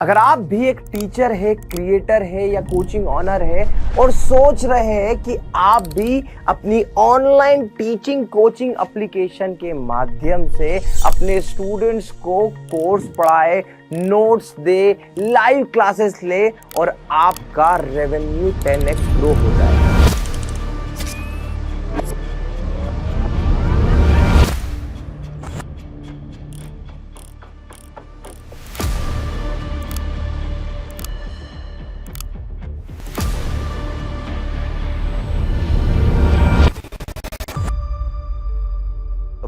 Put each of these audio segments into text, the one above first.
अगर आप भी एक टीचर है, क्रिएटर है या कोचिंग ऑनर है और सोच रहे हैं कि आप भी अपनी ऑनलाइन टीचिंग कोचिंग एप्लीकेशन के माध्यम से अपने स्टूडेंट्स को कोर्स पढ़ाए, नोट्स दे, लाइव क्लासेस ले और आपका रेवेन्यू 10x ग्रो हो जाए।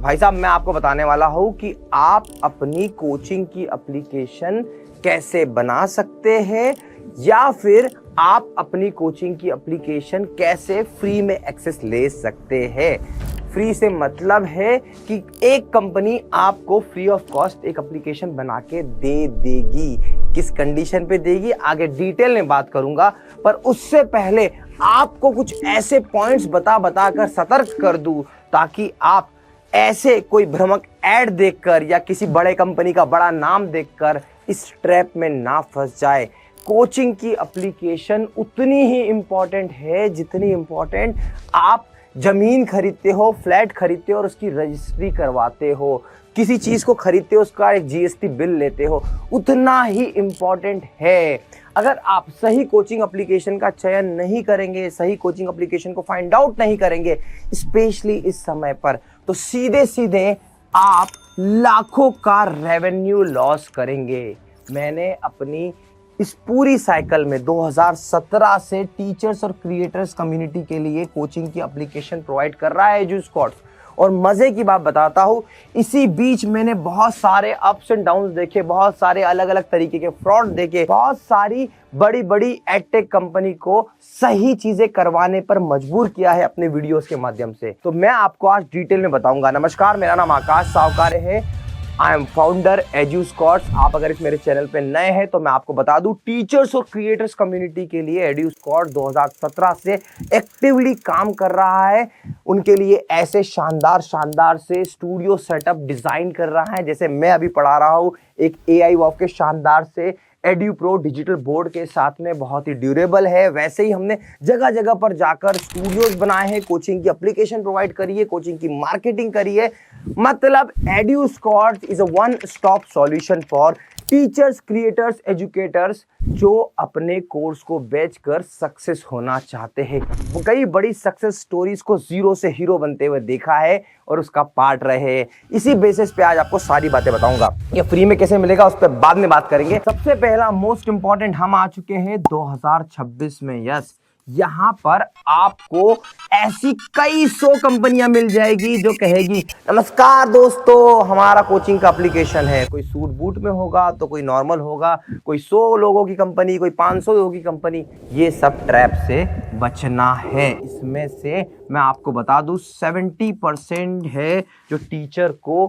भाई साहब, मैं आपको बताने वाला हूं कि आप अपनी कोचिंग की एप्लीकेशन कैसे बना सकते हैं या फिर आप अपनी कोचिंग की एप्लीकेशन कैसे फ्री में एक्सेस ले सकते हैं। फ्री से मतलब है कि एक कंपनी आपको फ्री ऑफ कॉस्ट एक एप्लीकेशन बना के दे देगी। किस कंडीशन पे देगी आगे डिटेल में बात करूंगा, पर उससे पहले आपको कुछ ऐसे पॉइंट्स बता कर सतर्क कर दूं ताकि आप ऐसे कोई भ्रामक ऐड देखकर या किसी बड़े कंपनी का बड़ा नाम देखकर इस ट्रैप में ना फंस जाए। कोचिंग की एप्लीकेशन उतनी ही इंपॉर्टेंट है जितनी इंपॉर्टेंट आप जमीन खरीदते हो, फ्लैट खरीदते हो और उसकी रजिस्ट्री करवाते हो, किसी चीज को खरीदते हो उसका एक जीएसटी बिल लेते हो, उतना ही इंपॉर्टेंट है। अगर आप सही कोचिंग एप्लीकेशन का चयन नहीं करेंगे, सही कोचिंग एप्लीकेशन को फाइंड आउट नहीं करेंगे, स्पेशली इस समय पर, तो सीधे सीधे आप लाखों का रेवेन्यू लॉस करेंगे। मैंने अपनी इस पूरी साइकिल में 2017 से टीचर्स और क्रिएटर्स कम्युनिटी के लिए कोचिंग की एप्लीकेशन प्रोवाइड कर रहा है एजुस्कॉर्स। और मजे की बात बताता हूं, इसी बीच मैंने बहुत सारे अप्स एंड डाउन्स देखे, बहुत सारे अलग अलग तरीके के फ्रॉड देखे, बहुत सारी बड़ी बड़ी एडटेक कंपनी को सही चीजें करवाने पर मजबूर किया है अपने वीडियोस के माध्यम से। तो मैं आपको आज डिटेल में बताऊंगा। नमस्कार, मेरा नाम आकाश सावकारे है। I am founder Eduscors. आप अगर इस मेरे चैनल पे नए हैं तो मैं आपको बता दूं, टीचर्स और क्रिएटर्स कम्युनिटी के लिए एजुस्कॉर्स 2017 से एक्टिवली काम कर रहा है। उनके लिए ऐसे शानदार से स्टूडियो सेटअप डिजाइन कर रहा है, जैसे मैं अभी पढ़ा रहा हूँ एक AI वॉफ के शानदार से एड्यू प्रो डिजिटल बोर्ड के साथ में, बहुत ही ड्यूरेबल है। वैसे ही हमने जगह जगह पर जाकर स्टूडियोज बनाए हैं, कोचिंग की एप्लीकेशन प्रोवाइड करी है, कोचिंग की मार्केटिंग करी है। मतलब Eduscors is a one stop solution for teachers, creators, educators जो अपने कोर्स को बेचकर सक्सेस होना चाहते हैं। वो कई बड़ी सक्सेस स्टोरीज को जीरो से हीरो बनते हुए देखा है और उसका पार्ट रहे हैं। इसी बेसिस पे आज आपको सारी बातें बताऊंगा। ये फ्री में कैसे मिलेगा उस पर बाद में बात करेंगे। सबसे पहला मोस्ट इंपॉर्टेंट, हम आ चुके हैं 2026 में। यस, यहाँ पर आपको ऐसी कई 100 कंपनियां मिल जाएगी जो कहेगी नमस्कार दोस्तों, हमारा कोचिंग का एप्लीकेशन है। कोई सूट बूट में होगा तो कोई नॉर्मल होगा, कोई 100 लोगों की कंपनी, कोई 500 लोगों की कंपनी। ये सब ट्रैप से बचना है। इसमें से मैं आपको बता दूं 70% है जो टीचर को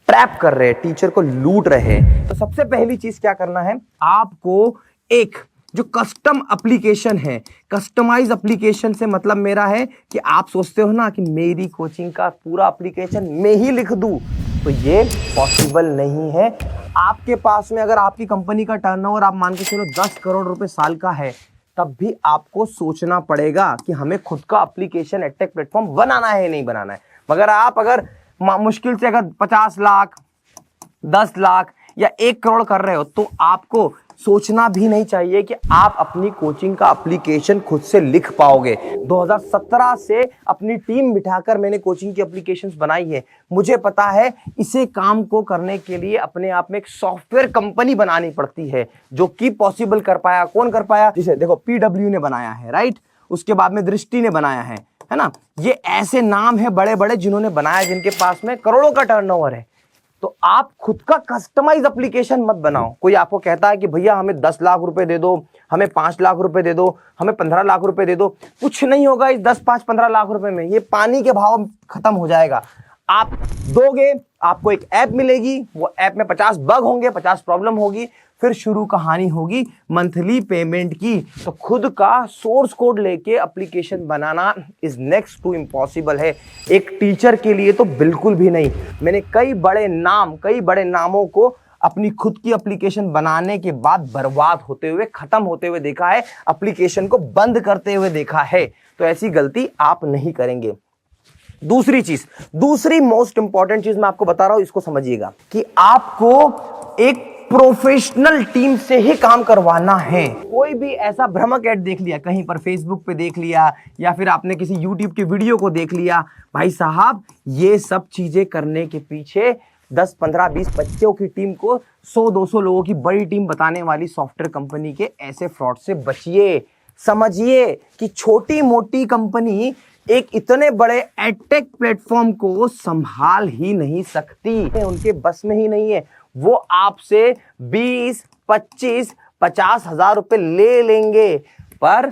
ट्रैप कर रहे हैं, टीचर को लूट रहे हैं। तो सबसे पहली चीज क्या करना है, आपको एक जो कस्टम एप्लीकेशन है, कस्टमाइज एप्लीकेशन से मतलब मेरा है कि आप सोचते हो ना कि मेरी कोचिंग का पूरा एप्लीकेशन मैं ही लिख दूं, तो ये पॉसिबल नहीं है। आपके पास में अगर आपकी कंपनी का टर्नओवर आप मान के चलो 10 करोड़ रुपए साल का है, तब भी आपको सोचना पड़ेगा कि हमें खुद का एप्लीकेशन एडटेक प्लेटफॉर्म बनाना है नहीं बनाना है। मगर आप अगर मुश्किल से अगर 50 लाख, 10 लाख या 1 करोड़ कर रहे हो तो आपको सोचना भी नहीं चाहिए कि आप अपनी कोचिंग का एप्लीकेशन खुद से लिख पाओगे। 2017 से अपनी टीम बिठाकर मैंने कोचिंग की एप्लीकेशंस बनाई है। मुझे पता है इसे काम को करने के लिए अपने आप में एक सॉफ्टवेयर कंपनी बनानी पड़ती है, जो कि पॉसिबल कर पाया। कौन कर पाया? जिसे देखो PW ने बनाया है, राइट, उसके बाद में दृष्टि ने बनाया है ना। ये ऐसे नाम है बड़े बड़े जिन्होंने बनाया, जिनके पास में करोड़ों का टर्नओवर है। तो आप खुद का कस्टमाइज एप्लीकेशन मत बनाओ। कोई आपको कहता है कि भैया हमें 10 लाख रुपए दे दो, हमें 5 लाख रुपए दे दो, हमें 15 लाख रुपए दे दो, कुछ नहीं होगा इस 10, 5, 15 लाख रुपए में। ये पानी के भाव खत्म हो जाएगा। आप दोगे, आपको एक ऐप मिलेगी, वो ऐप में 50 बग होंगे, 50 प्रॉब्लम होगी, फिर शुरू कहानी होगी मंथली पेमेंट की। तो खुद का सोर्स कोड लेके एप्लीकेशन बनाना इज नेक्स्ट टू इम्पॉसिबल है। एक टीचर के लिए तो बिल्कुल भी नहीं। मैंने कई बड़े नामों को अपनी खुद की एप्लीकेशन बनाने के बाद बर्बाद होते हुए, खत्म होते हुए देखा है, एप्लीकेशन को बंद करते हुए देखा है। तो ऐसी गलती आप नहीं करेंगे। दूसरी चीज, दूसरी मोस्ट इंपॉर्टेंट चीज मैं आपको बता रहा हूं, इसको समझिएगा कि आपको एक प्रोफेशनल टीम से ही काम करवाना है। कोई भी ऐसा भ्रामक ऐड देख लिया, कहीं पर फेसबुक पे देख लिया या फिर आपने किसी यूट्यूब की वीडियो को देख लिया, भाई साहब ये सब चीजें करने के पीछे 10, 15, 20 बच्चों की टीम को 100-200 लोगों की बड़ी टीम बताने वाली सॉफ्टवेयर कंपनी के ऐसे फ्रॉड से बचिए। समझिए कि छोटी मोटी कंपनी एक इतने बड़े एडटेक प्लेटफॉर्म को संभाल ही नहीं सकती, उनके बस में ही नहीं है। वो आपसे 20, 25, 50 हजार रुपए ले लेंगे पर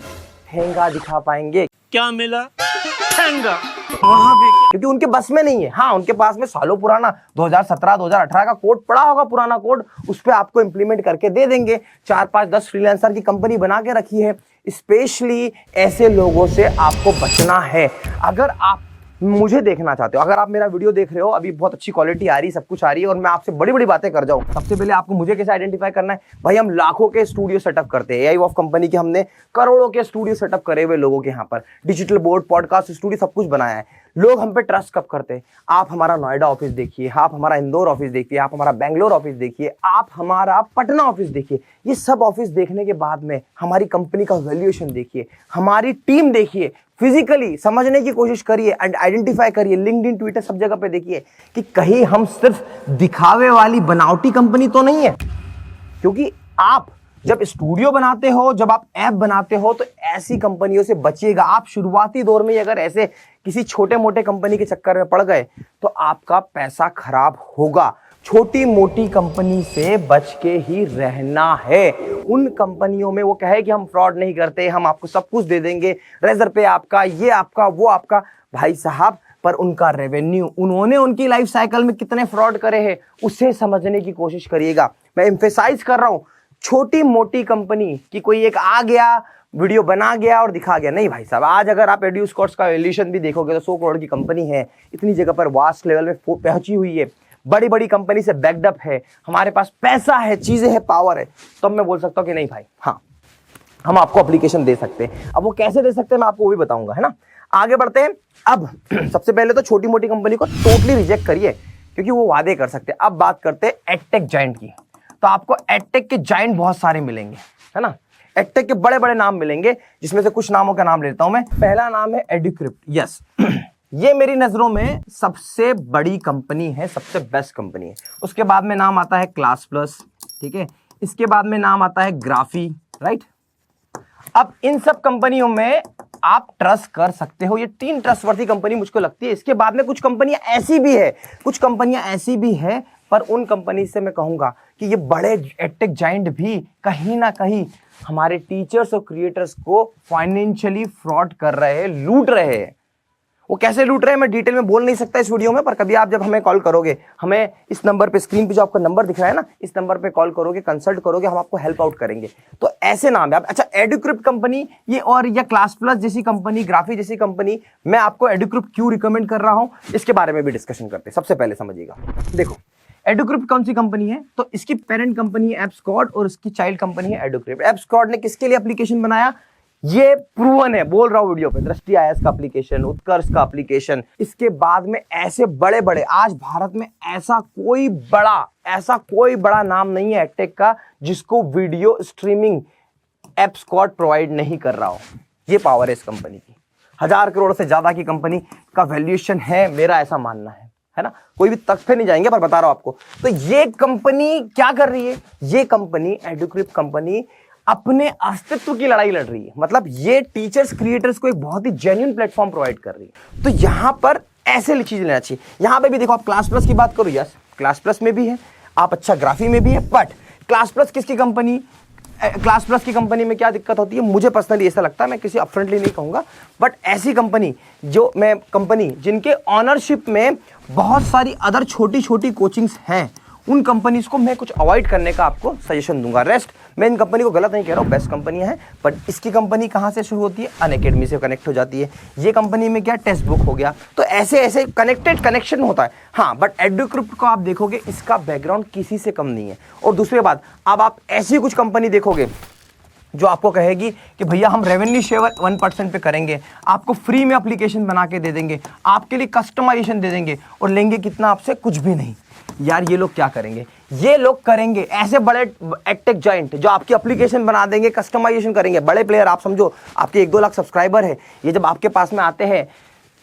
ठेंगा दिखा पाएंगे। क्या मिला? ठेंगा। वहां पे क्योंकि उनके बस में नहीं है। हाँ, उनके पास में सालों पुराना 2017, 2018 का कोड पड़ा होगा, पुराना कोड, उस पर आपको इंप्लीमेंट करके दे देंगे। 4, 5, 10 फ्रीलांसर की कंपनी बना के रखी है। स्पेशली ऐसे लोगों से आपको बचना है। अगर आप मुझे देखना चाहते हो, अगर आप मेरा वीडियो देख रहे हो, अभी बहुत अच्छी क्वालिटी आ रही है, सब कुछ आ रही है और मैं आपसे बड़ी बड़ी बातें कर जाऊं, सबसे पहले आपको मुझे कैसे आइडेंटिफाई करना है? भाई हम लाखों के स्टूडियो सेटअप करते हैं। एआई वॉफ कंपनी के हमने करोड़ों के स्टूडियो सेटअप करे हुए लोगों के यहाँ पर डिजिटल बोर्ड, पॉडकास्ट स्टूडियो सब कुछ बनाया है। लोग हम पे ट्रस्ट कब करते हैं? आप हमारा नोएडा ऑफिस देखिए, आप हमारा इंदौर ऑफिस देखिए, आप हमारा बेंगलोर ऑफिस देखिए, आप हमारा पटना ऑफिस देखिए। ये सब ऑफिस देखने के बाद में हमारी कंपनी का वैल्यूएशन देखिए, हमारी टीम देखिए, फिजिकली समझने की कोशिश करिए एंड आइडेंटिफाई करिए। लिंक्डइन, ट्विटर सब जगह पे देखिए कि कहीं हम सिर्फ दिखावे वाली बनावटी कंपनी तो नहीं है। क्योंकि आप जब स्टूडियो बनाते हो, जब आप ऐप बनाते हो, तो ऐसी कंपनियों से बचिएगा। आप शुरुआती दौर में अगर ऐसे किसी छोटे मोटे कंपनी के चक्कर में पड़ गए तो आपका पैसा खराब होगा। छोटी मोटी कंपनी से बच के ही रहना है। उन कंपनियों में वो कहे कि हम फ्रॉड नहीं करते, हम आपको सब कुछ दे देंगे, रेजर पे आपका, ये आपका, वो आपका, भाई साहब पर उनका रेवेन्यू, उन्होंने उनकी लाइफ साइकिल में कितने फ्रॉड करे हैं उसे समझने की कोशिश करिएगा। मैं एम्फेसाइज कर रहा हूं, छोटी मोटी कंपनी की कोई एक आ गया, वीडियो बना गया और दिखा गया, नहीं भाई साहब। आज अगर आप एड्यूस्कॉर्स का वैल्यूएशन भी देखोगे तो 100 करोड़ की कंपनी है, इतनी जगह पर वास्ट लेवल में पहुंची हुई है, बड़ी बड़ी कंपनी से बैकअप है, हमारे पास पैसा है, चीजें है, पावर है, तो मैं बोल सकता हूं कि नहीं भाई, हाँ हम आपको एप्लीकेशन दे सकते हैं। अब वो कैसे दे सकते हैं मैं आपको वो भी बताऊंगा, है ना। आगे बढ़ते हैं। अब सबसे पहले तो छोटी मोटी कंपनी को टोटली रिजेक्ट करिए क्योंकि वो वादे कर सकते हैं। अब बात करते हैं एडटेक जायंट की। तो आपको एडटेक के जायंट बहुत सारे मिलेंगे, है ना। एडटेक के बड़े बड़े नाम मिलेंगे, जिसमें से कुछ नामों का नाम लेता हूं मैं। पहला नाम है एडुक्रिप्ट। यस ये मेरी नजरों में सबसे बड़ी कंपनी है, सबसे बेस्ट कंपनी है। उसके बाद में नाम आता है क्लास प्लस, ठीक है। इसके बाद में नाम आता है ग्राफी, राइट। अब इन सब कंपनियों में आप ट्रस्ट कर सकते हो। ये 3 ट्रस्टवर्थी कंपनी मुझको लगती है। इसके बाद में कुछ कंपनियां ऐसी भी है, कुछ कंपनियां ऐसी भी है, पर उन कंपनी से मैं कहूंगा कि ये बड़े एडटेक जायंट भी कहीं ना कहीं हमारे टीचर्स और क्रिएटर्स को फाइनेंशियली फ्रॉड कर रहे हैं, लूट रहे हैं। वो कैसे लूट रहे हैं मैं डिटेल में बोल नहीं सकता इस वीडियो में, पर कभी आप जब हमें कॉल करोगे, हमें इस नंबर पे, स्क्रीन पे जो आपका नंबर दिख रहा है ना, इस नंबर पे कॉल करोगे, कंसल्ट करोगे, हम आपको हेल्प आउट करेंगे। तो ऐसे नाम है आप। अच्छा, एडुक्रिप्ट कंपनी ये, और या क्लास प्लस जैसी कंपनी, ग्राफी जैसी कंपनी, मैं आपको एडुक्रिप्ट क्यों रिकमेंड कर रहा हूं इसके बारे में भी डिस्कशन करते हैं। सबसे पहले समझिएगा, देखो एडुक्रिप्ट कौन सी कंपनी है, तो इसकी पेरेंट कंपनी है एप्सकॉर्ड और इसकी चाइल्ड कंपनी है एडुक्रिप्ट। एप्सकॉर्ड ने किसके लिए एप्लीकेशन बनाया, ये प्रूवन है, बोल रहा हूं वीडियो पे। दृष्टि आईएएस का एप्लीकेशन, उत्कर्ष का एप्लीकेशन, इसके बाद में ऐसे बड़े बड़े, आज भारत में ऐसा कोई बड़ा नाम नहीं है एडटेक का जिसको वीडियो स्ट्रीमिंग एप्सकॉर्ड प्रोवाइड नहीं कर रहा हो। ये पावर है इस कंपनी की। 1000 करोड़ से ज्यादा की कंपनी का वैल्यूएशन है, मेरा ऐसा मानना है ना। कोई भी तक पे नहीं जाएंगे, पर बता रहा हूं आपको। तो ये कंपनी क्या कर रही है, ये कंपनी एडुक्रिप्ट कंपनी अपने अस्तित्व की लड़ाई लड़ रही है। मतलब ये टीचर्स क्रिएटर्स को एक बहुत ही जेन्युइन प्लेटफॉर्म प्रोवाइड कर रही है। तो यहां पर ऐसे चीज लेना चाहिए। यहां पे भी देखो, आप क्लास प्लस की बात करो, यस क्लास प्लस में भी है, आप अच्छा ग्राफी में भी है, बट क्लास प्लस किसकी कंपनी, क्लास प्लस की कंपनी में क्या दिक्कत होती है, मुझे पर्सनली ऐसा लगता है, मैं किसी अपफ्रंटली नहीं कहूंगा, बट ऐसी कंपनी जो मैं कंपनी जिनके ऑनरशिप में बहुत सारी अदर छोटी छोटी कोचिंग्स हैं, उन कंपनीज को मैं कुछ अवॉइड करने का आपको सजेशन दूंगा। रेस्ट मैं इन कंपनी को गलत नहीं कह रहा हूँ, बेस्ट कंपनियां हैं, बट इसकी कंपनी कहाँ से शुरू होती है? अनअकैडमी से कनेक्ट हो जाती है। ये कंपनी में क्या टेक्स्ट बुक हो गया, तो ऐसे ऐसे कनेक्शन होता है। हाँ, बट एडुक्रिप्ट को आप देखोगे इसका बैकग्राउंड किसी से कम नहीं है। और दूसरी बात, अब आप ऐसी कुछ कंपनी देखोगे जो आपको कहेगी कि भैया हम रेवेन्यू शेयर 1% पे करेंगे, आपको फ्री में एप्लीकेशन बना के दे देंगे, आपके लिए कस्टमाइजेशन दे देंगे, और लेंगे कितना आपसे? कुछ भी नहीं। यार ये लोग क्या करेंगे? ये लोग करेंगे ऐसे बड़े एडटेक जाइंट जो आपकी एप्लीकेशन बना देंगे, कस्टमाइजेशन करेंगे। बड़े प्लेयर, आप समझो आपके 1-2 लाख सब्सक्राइबर है, ये जब आपके पास में आते हैं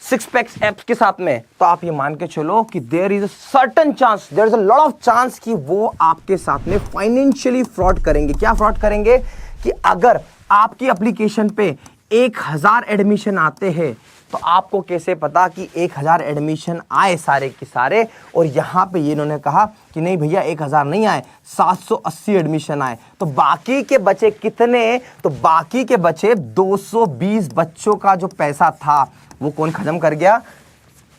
6 पैक्स एप्स के साथ में, तो आप ये मान के चलो कि there is a certain chance, there is a lot of chance कि वो आपके साथ में फाइनेंशियली फ्रॉड करेंगे। क्या फ्रॉड करेंगे? कि अगर आपकी एप्लीकेशन पे 1000 एडमिशन आते हैं, तो आपको कैसे पता कि 1000 एडमिशन आए सारे के सारे, और यहाँ पे ये इन्होंने कहा कि नहीं भैया 1000 नहीं आए, 780 एडमिशन आए, तो बाकी के बचे कितने? तो बाकी के बचे 220 बच्चों का जो पैसा था वो कौन खत्म कर गया?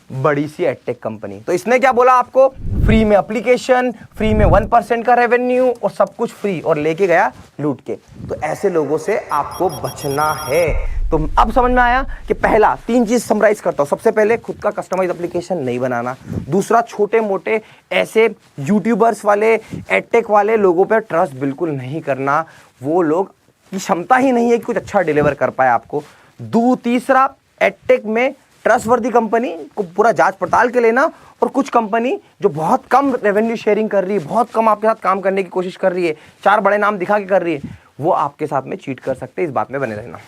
बड़ी सी एडटेक कंपनी। तो इसने क्या बोला आपको? फ्री में एप्लीकेशन, फ्री में 1% का रेवेन्यू, और सब कुछ फ्री, और लेके गया लूट के। तो ऐसे लोगों से आपको बचना है। तो अब समझ में आया कि पहला 3 चीज समराइज करता हूं। सबसे पहले खुद का कस्टमाइज एप्लीकेशन नहीं बनाना। दूसरा, छोटे मोटे ऐसे यूट्यूबर्स वाले, एडटेक वाले लोगों पर ट्रस्ट बिल्कुल नहीं करना। वो लोग की क्षमता ही नहीं है कि कुछ अच्छा डिलीवर कर पाए आपको। तीसरा, एडटेक में ट्रस्टवर्दी कंपनी को पूरा जांच पड़ताल के लेना, और कुछ कंपनी जो बहुत कम रेवेन्यू शेयरिंग कर रही है, बहुत कम आपके साथ काम करने की कोशिश कर रही है, 4 बड़े नाम दिखा के कर रही है, वो आपके साथ में चीट कर सकते हैं। इस बात में बने रहना।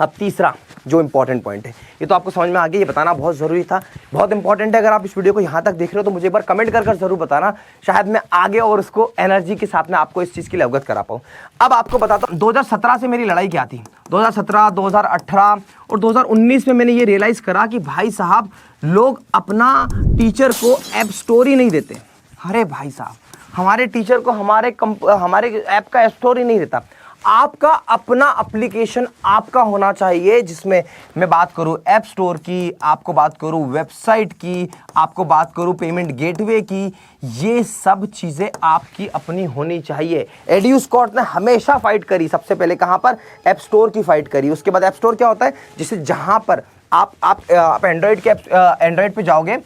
अब तीसरा जो इंपॉर्टेंट पॉइंट है, ये तो आपको समझ में आ गया, ये बताना बहुत ज़रूरी था, बहुत इंपॉर्टेंट है। अगर आप इस वीडियो को यहाँ तक देख रहे हो तो मुझे एक बार कमेंट कर ज़रूर बताना, शायद मैं आगे और उसको एनर्जी के साथ में आपको इस चीज़ के लिए अवगत करा पाऊँ। अब आपको बताता हूँ 2017 से मेरी लड़ाई क्या थी। 2017, 2018 और 2019 में मैंने ये रियलाइज़ करा कि भाई साहब, लोग अपना टीचर को ऐप स्टोर ही नहीं देते। अरे भाई साहब, हमारे टीचर को हमारे ऐप का ऐप स्टोर ही नहीं देता। आपका अपना एप्लीकेशन आपका होना चाहिए, जिसमें मैं बात करूं ऐप स्टोर की, आपको बात करूं वेबसाइट की, आपको बात करूं पेमेंट गेटवे की, ये सब चीजें आपकी अपनी होनी चाहिए। एड्यूस्कॉर्ट ने हमेशा फाइट करी, सबसे पहले कहां पर? ऐप स्टोर की फाइट करी। उसके बाद ऐप स्टोर क्या होता है? जिसे जहां पर आप एंड्रॉइड पे जाओगे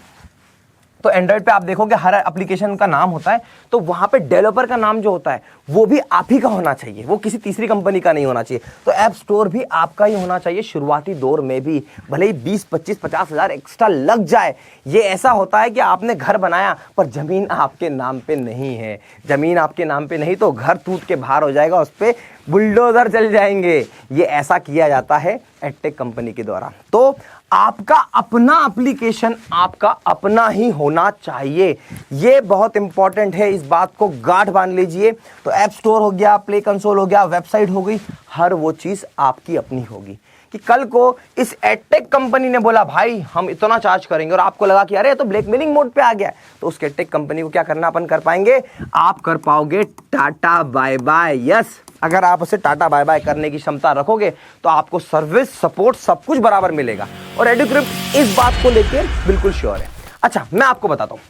तो एंड्रॉइड पे आप देखोगे हर एप्लीकेशन का नाम होता है, तो वहां पे डेवलपर का नाम जो होता है वो भी आप ही का होना चाहिए, वो किसी तीसरी कंपनी का नहीं होना चाहिए। तो ऐप स्टोर भी आपका ही होना चाहिए शुरुआती दौर में भी, भले ही 20, 25, 50 हज़ार एक्स्ट्रा लग जाए। ये ऐसा होता है कि आपने घर बनाया पर जमीन आपके नाम पे नहीं है, जमीन आपके नाम पे नहीं तो घर टूट के बाहर हो जाएगा, उस पर बुलडोजर चल जाएंगे। ये ऐसा किया जाता है एडटेक कंपनी के द्वारा। तो आपका अपना एप्लीकेशन आपका अपना ही होना चाहिए, ये बहुत इंपॉर्टेंट है, इस बात को गांठ बांध लीजिए। तो ऐप स्टोर हो गया, प्ले कंसोल हो गया, वेबसाइट हो गई, हर वो चीज आपकी अपनी होगी। कि कल को इस एडटेक कंपनी ने बोला भाई हम इतना चार्ज करेंगे, और आपको लगा कि अरे तो ब्लैकमेलिंग मोड पे आ गया, तो उस एडटेक कंपनी को क्या करना अपन कर पाएंगे? आप कर पाओगे टाटा बाय बाय। यस, अगर आप उसे टाटा बाय बाय करने की क्षमता रखोगे तो आपको सर्विस, सपोर्ट सब कुछ बराबर मिलेगा, और एडुक्रिप्ट इस बात को लेकर बिल्कुल श्योर है। अच्छा, मैं आपको बताता हूं,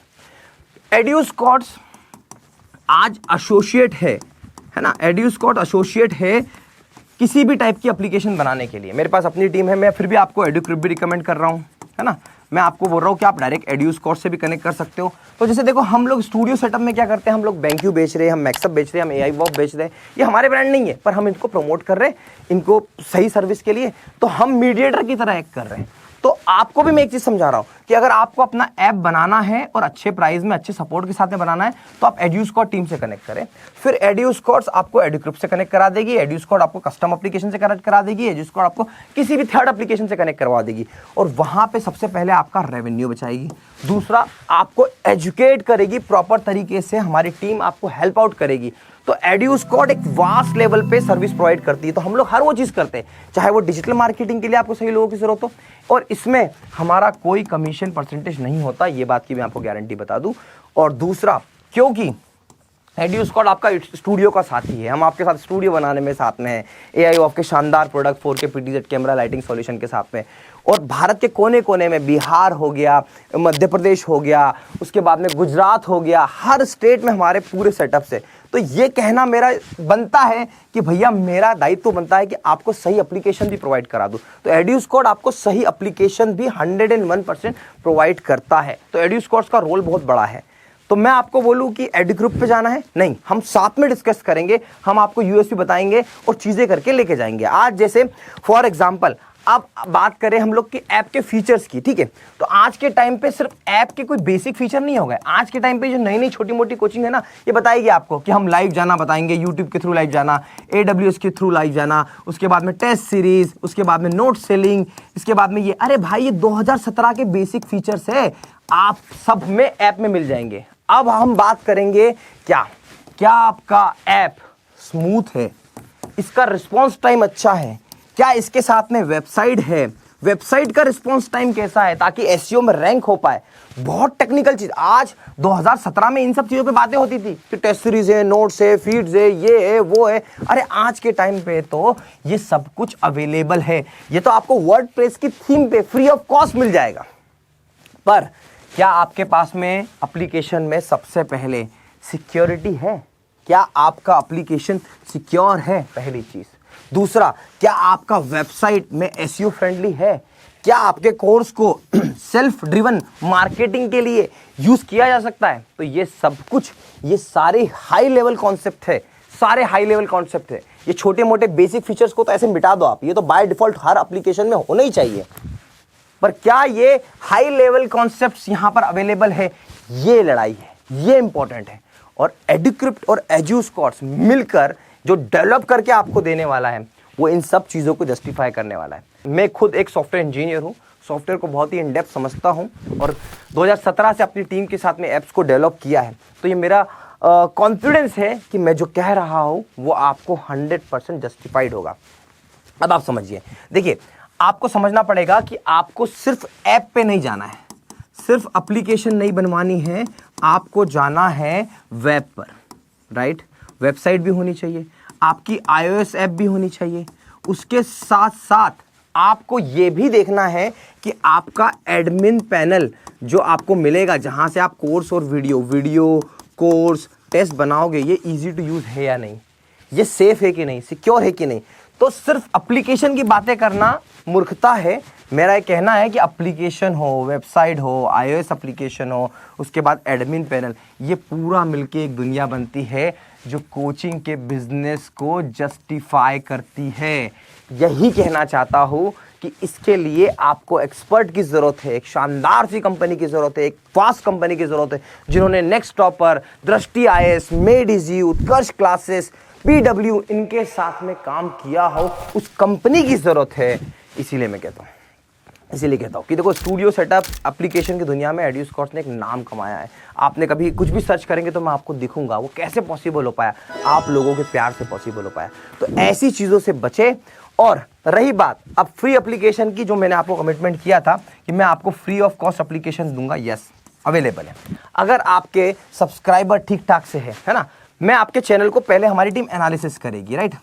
एड्यूस्कॉर्ट्स आज एसोसिएट है ना, एड्यूस्कॉर्ट एसोसिएट है किसी भी टाइप की एप्लीकेशन बनाने के लिए। मेरे पास अपनी टीम है, मैं फिर भी आपको एडुक्रिप्ट भी रिकमेंड कर रहा हूं, है ना। मैं आपको बोल रहा हूँ कि आप डायरेक्ट एड्यूस्कॉर्ट से भी कनेक्ट कर सकते हो। तो जैसे देखो, हम लोग स्टूडियो सेटअप में क्या करते हैं, हम लोग BenQ बेच रहे हैं, हम मैक्सअप बेच रहे हैं, हम AI वॉक बेच रहे हैं। ये हमारे ब्रांड नहीं है, पर हम इनको प्रमोट कर रहे हैं, इनको सही सर्विस के लिए, तो हम मीडिएटर की तरह एक्ट कर रहे हैं। तो आपको भी मैं एक चीज समझा रहा हूं कि अगर आपको अपना ऐप बनाना है और अच्छे प्राइस में, अच्छे सपोर्ट के साथ में बनाना है, तो आप एड्यूस्कॉर्ट टीम से कनेक्ट करें। फिर एड्यूस्कॉर्ट आपको एडुक्रिप्ट से कनेक्ट करा देगी, एड्यूस्कॉर्ट आपको कस्टम एप्लीकेशन से कनेक्ट करा देगी, एड्यूस्कॉर्ट आपको किसी भी थर्ड एप्लीकेशन से कनेक्ट करवा देगी, और वहां पे सबसे पहले आपका रेवेन्यू बचाएगी। दूसरा, आपको एजुकेट करेगी प्रॉपर तरीके से, हमारी टीम आपको हेल्प आउट करेगी। तो एड्यूस्कॉर्ट एक वास्ट लेवल पे सर्विस प्रोवाइड करती है। तो हम लोग हर वो चीज़ करते हैं, चाहे वो डिजिटल मार्केटिंग के लिए आपको सही लोगों की जरूरत हो, और इसमें हमारा कोई कमीशन परसेंटेज नहीं होता, ये बात की मैं आपको गारंटी बता दूं। और दूसरा, क्योंकि एड्यूस्कॉर्ट आपका स्टूडियो का साथी है, हम आपके साथ स्टूडियो बनाने में साथ में हैं, AI वॉक के शानदार product, 4K PTZ camera lighting solution के साथ में, और भारत के कोने कोने में, बिहार हो गया, मध्य प्रदेश हो गया, उसके बाद में गुजरात हो गया, हर स्टेट में हमारे पूरे सेटअप से। तो तो ये कहना मेरा बनता है कि भैया मेरा दायित्व बनता है कि आपको सही एप्लीकेशन भी प्रोवाइड करा दूं। तो एड्यूस्कॉर्ट आपको सही एप्लीकेशन भी 101% प्रोवाइड करता है। तो एड्यूस्कॉर्ट का रोल बहुत बड़ा है। तो मैं आपको बोलूं कि एड ग्रुप पे जाना है, नहीं, हम साथ में डिस्कस करेंगे, हम आपको यूएसपी बताएंगे और चीजें करके लेके जाएंगे। आज जैसे फॉर एग्जांपल अब बात करें हम लोग की ऐप के फीचर्स की, ठीक है, तो आज के टाइम पे सिर्फ ऐप के कोई बेसिक फीचर नहीं हो गए। आज के टाइम पे जो नई नई छोटी मोटी कोचिंग है ना, ये बताएगी आपको कि हम लाइव जाना बताएंगे, यूट्यूब के थ्रू लाइव जाना, AWS के थ्रू लाइव जाना, उसके बाद में टेस्ट सीरीज, उसके बाद में नोट सेलिंग, इसके बाद में ये, अरे भाई ये 2017 के बेसिक फीचर्स है, आप सब में ऐप में मिल जाएंगे। अब हम बात करेंगे क्या आपका ऐप स्मूथ है, इसका रिस्पॉन्स टाइम अच्छा है, क्या इसके साथ में वेबसाइट है, वेबसाइट का रिस्पॉन्स टाइम कैसा है ताकि एसईओ में रैंक हो पाए। बहुत टेक्निकल चीज। आज 2017 में इन सब चीजों पे बातें होती थी कि टेस्ट सीरीज है, नोट्स है, फीड्स है, ये है, वो है। अरे आज के टाइम पे तो ये सब कुछ अवेलेबल है। ये तो आपको वर्डप्रेस की थीम पे फ्री ऑफ कॉस्ट मिल जाएगा। पर क्या आपके पास में एप्लीकेशन में सबसे पहले सिक्योरिटी है? क्या आपका एप्लीकेशन सिक्योर है? पहली चीज। दूसरा, क्या आपका वेबसाइट में एसईओ फ्रेंडली है? क्या आपके कोर्स को सेल्फ ड्रिवन मार्केटिंग के लिए यूज किया जा सकता है? तो ये सब कुछ, ये सारे हाई लेवल कॉन्सेप्ट है, सारे हाई लेवल कॉन्सेप्ट है। ये छोटे मोटे बेसिक फीचर्स को तो ऐसे मिटा दो आप, ये तो बाय डिफॉल्ट हर एप्लीकेशन में होना ही चाहिए। पर क्या ये हाई लेवल कॉन्सेप्ट्स यहां पर अवेलेबल है? ये लड़ाई है, ये इंपॉर्टेंट है। और एडुक्रिप्ट और एड्यूस्कॉर्ट्स मिलकर जो डेवलप करके आपको देने वाला है, वो इन सब चीजों को जस्टिफाई करने वाला है। मैं खुद एक सॉफ्टवेयर इंजीनियर हूं, सॉफ्टवेयर को बहुत ही इन डेप्थ समझता हूं और 2017 से अपनी टीम के साथ में ऐप्स को डेवलप किया है। तो ये मेरा कॉन्फिडेंस है कि मैं जो कह रहा हूं वो आपको 100% जस्टिफाइड होगा। अब आप समझिए, देखिए, आपको समझना पड़ेगा कि आपको सिर्फ ऐप पे नहीं जाना है, सिर्फ एप्लीकेशन नहीं बनवानी है, आपको जाना है वेब पर, राइट? वेबसाइट भी होनी चाहिए, आपकी iOS ऐप भी होनी चाहिए। उसके साथ साथ आपको ये भी देखना है कि आपका एडमिन पैनल जो आपको मिलेगा, जहां से आप कोर्स और वीडियो कोर्स टेस्ट बनाओगे, ये इजी टू यूज है या नहीं, ये सेफ है कि नहीं, सिक्योर है कि नहीं। तो सिर्फ एप्लीकेशन की बातें करना मूर्खता है। मेरा ये कहना है कि एप्लीकेशन हो, वेबसाइट हो, iOS एप्लीकेशन हो, उसके बाद एडमिन पैनल, ये पूरा मिलके एक दुनिया बनती है जो कोचिंग के बिजनेस को जस्टिफाई करती है। यही कहना चाहता हूं कि इसके लिए आपको एक्सपर्ट की जरूरत है, एक शानदार सी कंपनी की जरूरत है, एक फास्ट कंपनी की जरूरत है, जिन्होंने नेक्स्ट टॉपर, दृष्टि IAS, मेड इजी, उत्कर्ष क्लासेस, PW इनके साथ में काम किया हो, उस कंपनी की जरूरत है। इसीलिए मैं कहता हूं कि देखो, स्टूडियो सेटअप एप्लीकेशन की दुनिया में एड्यूस्कॉर्ट्स ने एक नाम कमाया है। आपने कभी कुछ भी सर्च करेंगे तो मैं आपको दिखूंगा वो कैसे पॉसिबल हो पाया, आप लोगों के प्यार से पॉसिबल हो पाया। तो ऐसी चीजों से बचे। और रही बात अब फ्री एप्लीकेशन की, जो मैंने आपको कमिटमेंट किया था कि मैं आपको फ्री ऑफ कॉस्ट एप्लीकेशन दूंगा, यस अवेलेबल है। अगर आपके सब्सक्राइबर ठीक ठाक से है ना, मैं आपके चैनल को पहले हमारी टीम एनालिसिस करेगी, राइट?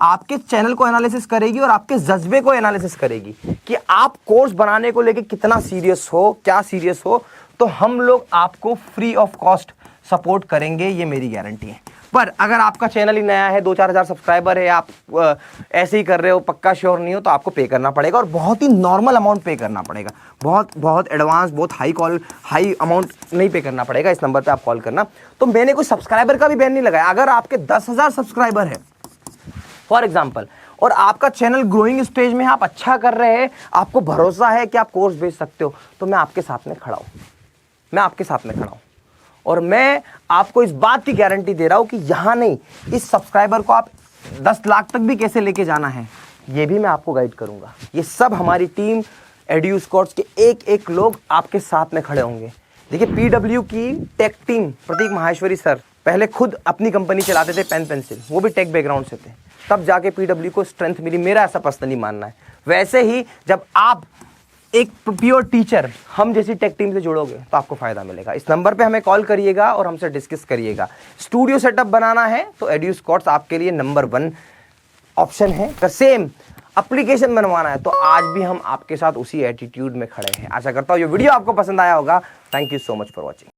आपके चैनल को एनालिसिस करेगी और आपके जज्बे को एनालिसिस करेगी कि आप कोर्स बनाने को लेके कितना सीरियस हो, क्या सीरियस हो। तो हम लोग आपको फ्री ऑफ कॉस्ट सपोर्ट करेंगे, ये मेरी गारंटी है। पर अगर आपका चैनल ही नया है, 2-4 हज़ार सब्सक्राइबर है, आप ऐसे ही कर रहे हो, पक्का श्योर नहीं हो, तो आपको पे करना पड़ेगा और बहुत ही नॉर्मल अमाउंट पे करना पड़ेगा। बहुत एडवांस, बहुत हाई अमाउंट नहीं पे करना पड़ेगा। इस नंबर पे आप कॉल करना। तो मैंने कोई सब्सक्राइबर का भी बैन नहीं लगाया। अगर आपके 10,000 सब्सक्राइबर है फॉर एग्जाम्पल, और आपका चैनल ग्रोइंग स्टेज में है, आप अच्छा कर रहे हैं, आपको भरोसा है कि आप कोर्स बेच सकते हो, तो मैं आपके साथ में खड़ा हूं। और मैं आपको इस बात की गारंटी दे रहा हूं कि यहां नहीं, इस सब्सक्राइबर को आप 10 लाख तक भी कैसे लेके जाना है, ये भी मैं आपको गाइड करूंगा। ये सब हमारी टीम एड्यूस्कॉर्ट्स के एक लोग आपके साथ में खड़े होंगे। देखिए, PW की टेक टीम, प्रतीक माहेश्वरी सर पहले खुद अपनी कंपनी चलाते थे, पेन पेंसिल, वो भी टेक बैकग्राउंड से थे, तब जाके PW को स्ट्रेंथ मिली। मेरा ऐसा पर्सनली मानना है। वैसे ही जब आप एक प्योर टीचर हम जैसी टेक टीम से जुड़ोगे तो आपको फायदा मिलेगा। इस नंबर पे हमें कॉल करिएगा और हमसे डिस्कस करिएगा। स्टूडियो सेटअप बनाना है तो एड्यूस्कॉर्ट्स आपके लिए नंबर 1 ऑप्शन है। सेम एप्लीकेशन बनवाना है तो आज भी हम आपके साथ उसी एटीट्यूड में खड़े हैं। आशा करता हूँ ये वीडियो आपको पसंद आया होगा। Thank you so much for watching.